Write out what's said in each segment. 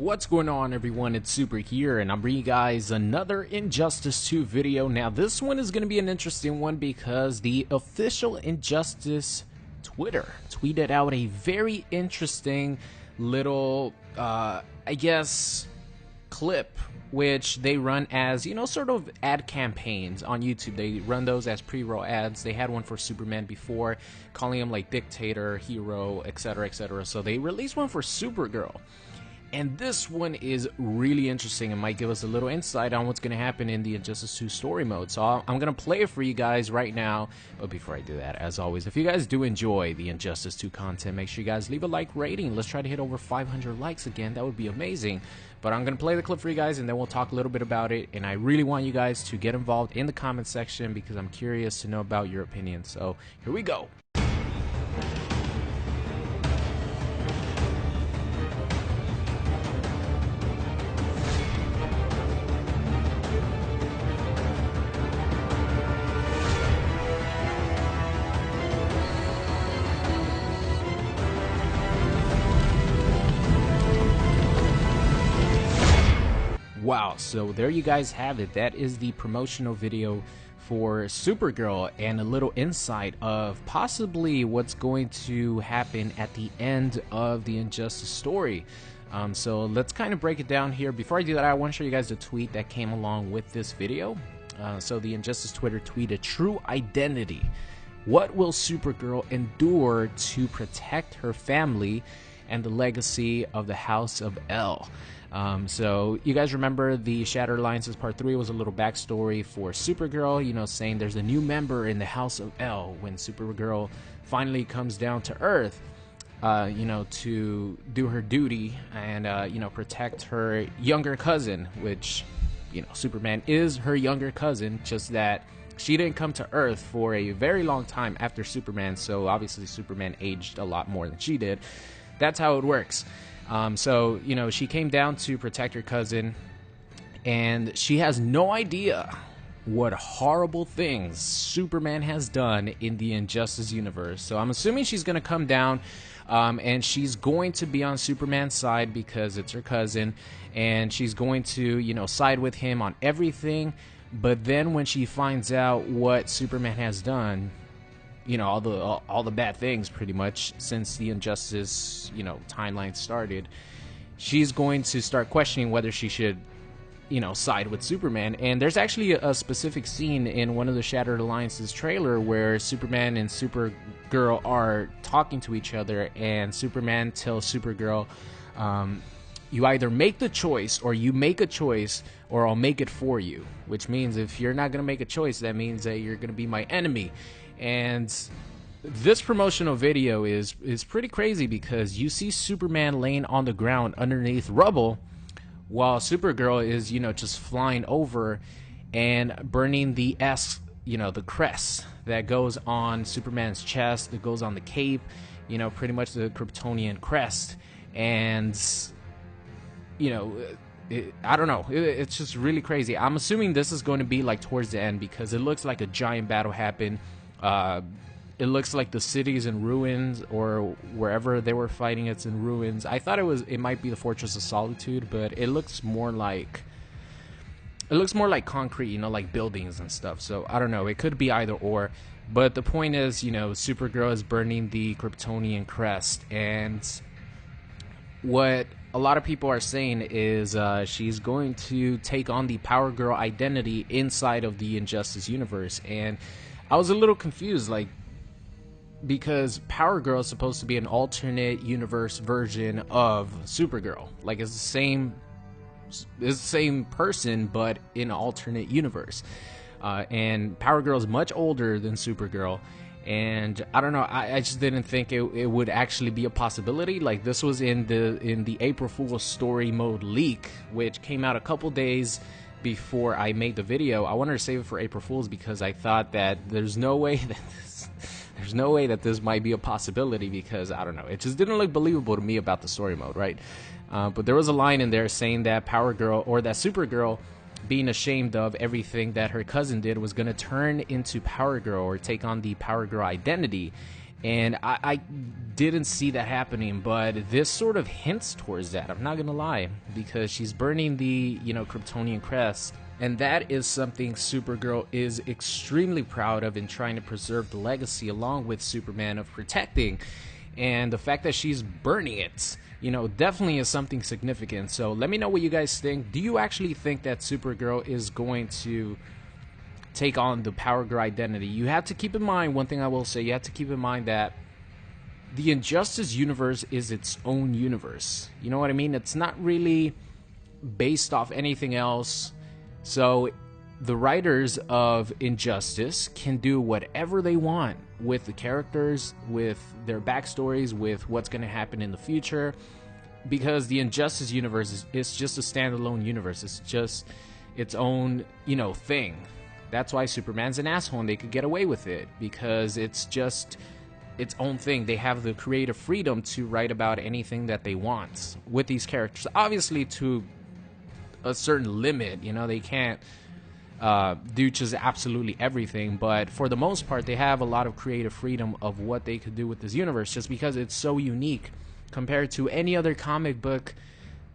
What's going on, everyone? It's Super here, and I'm bringing you guys another Injustice 2 video. Now, this one is going to be an interesting one because the official Injustice Twitter tweeted out a very interesting little, I guess, clip, which they run as, sort of ad campaigns on YouTube. They run those as pre-roll ads. They had one for Superman before, calling him like dictator, hero, etc., etc. So they released one for Supergirl. And this one is really interesting and might give us a little insight on what's going to happen in the Injustice 2 story mode. So I'm going to play it for you guys right now. But before I do that, as always, if you guys do enjoy the Injustice 2 content, make sure you guys leave a like rating. Let's try to hit over 500 likes again. That would be amazing. But I'm going to play the clip for you guys, and then we'll talk a little bit about it. And I really want you guys to get involved in the comment section because I'm curious to know about your opinion. So here we go. Wow, so there you guys have it. That is the promotional video for Supergirl and a little insight of possibly what's going to happen at the end of the Injustice story. So let's kind of break it down here. Before I do that, I want to show you guys the tweet that came along with this video. So the Injustice Twitter tweeted, "True identity. What will Supergirl endure to protect her family and the legacy of the House of L?" So you guys remember the Shattered Alliances Part 3 was a little backstory for Supergirl, saying there's a new member in the House of L when Supergirl finally comes down to Earth, to do her duty and, protect her younger cousin, which, Superman is her younger cousin, just that she didn't come to Earth for a very long time after Superman, so obviously Superman aged a lot more than she did. That's how it works. So, she came down to protect her cousin, and she has no idea what horrible things Superman has done in the Injustice universe. So I'm assuming she's going to come down, and she's going to be on Superman's side because it's her cousin, and she's going to, side with him on everything. But then when she finds out what Superman has done, all the bad things pretty much since the Injustice, timeline started, she's going to start questioning whether she should, side with Superman. And there's actually a specific scene in one of the Shattered Alliances trailer where Superman and Supergirl are talking to each other, and Superman tells Supergirl, you either make the choice or you make a choice or I'll make it for you, which means if you're not going to make a choice, that means that you're going to be my enemy. And this promotional video is pretty crazy because you see Superman laying on the ground underneath rubble while Supergirl is, just flying over and burning the the crest that goes on Superman's chest, that goes on the cape, pretty much the Kryptonian crest. And, I don't know. It's just really crazy. I'm assuming this is going to be like towards the end because it looks like a giant battle happened. It looks like the city's in ruins, or wherever they were fighting, it's in ruins. I thought it might be the Fortress of Solitude, but it looks more like concrete, like buildings and stuff. So I don't know. It could be either or. But the point is, Supergirl is burning the Kryptonian crest, and what a lot of people are saying is she's going to take on the PowerGirl identity inside of the Injustice universe. And I was a little confused, because PowerGirl is supposed to be an alternate universe version of Supergirl. It's the same person, but in an alternate universe. And PowerGirl is much older than Supergirl. And I don't know, I just didn't think it would actually be a possibility. This was in the April Fool's story mode leak, which came out a couple days before I made the video. I wanted to save it for April Fool's because I thought that there's no way that this might be a possibility, because I don't know, it just didn't look believable to me about the story mode, right? But there was a line in there saying that PowerGirl, or that Supergirl, being ashamed of everything that her cousin did, was going to turn into PowerGirl or take on the PowerGirl identity. And I didn't see that happening, but this sort of hints towards that. I'm not gonna lie, because she's burning the, Kryptonian crest, and that is something Supergirl is extremely proud of in trying to preserve the legacy, along with Superman, of protecting. And the fact that she's burning it, definitely is something significant. So let me know what you guys think. Do you actually think that Supergirl is going to take on the PowerGirl identity? You have to keep in mind, one thing I will say, you have to keep in mind that the Injustice universe is its own universe. You know what I mean? It's not really based off anything else. So the writers of Injustice can do whatever they want with the characters, with their backstories, with what's going to happen in the future, because the Injustice universe is just a standalone universe. It's just its own, thing. That's why Superman's an asshole and they could get away with it, because it's just its own thing. They have the creative freedom to write about anything that they want with these characters. Obviously, to a certain limit, they can't do just absolutely everything, but for the most part, they have a lot of creative freedom of what they could do with this universe, just because it's so unique compared to any other comic book,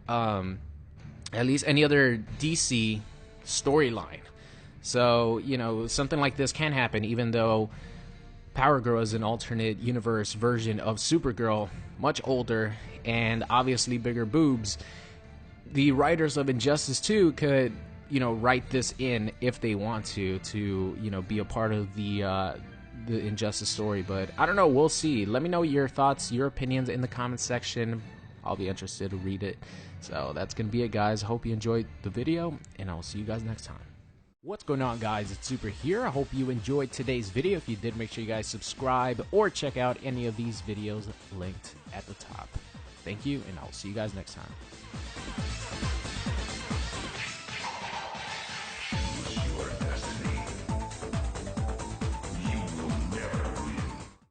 at least any other DC storyline. So, something like this can happen, even though PowerGirl is an alternate universe version of Supergirl, much older, and obviously bigger boobs. The writers of Injustice 2 could, write this in if they want to, be a part of the Injustice story. But I don't know, we'll see. Let me know your thoughts, your opinions in the comments section. I'll be interested to read it. So that's going to be it, guys. I hope you enjoyed the video, and I'll see you guys next time. What's going on, guys? It's Super here. I hope you enjoyed today's video. If you did, make sure you guys subscribe or check out any of these videos linked at the top. Thank you, and I'll see you guys next time.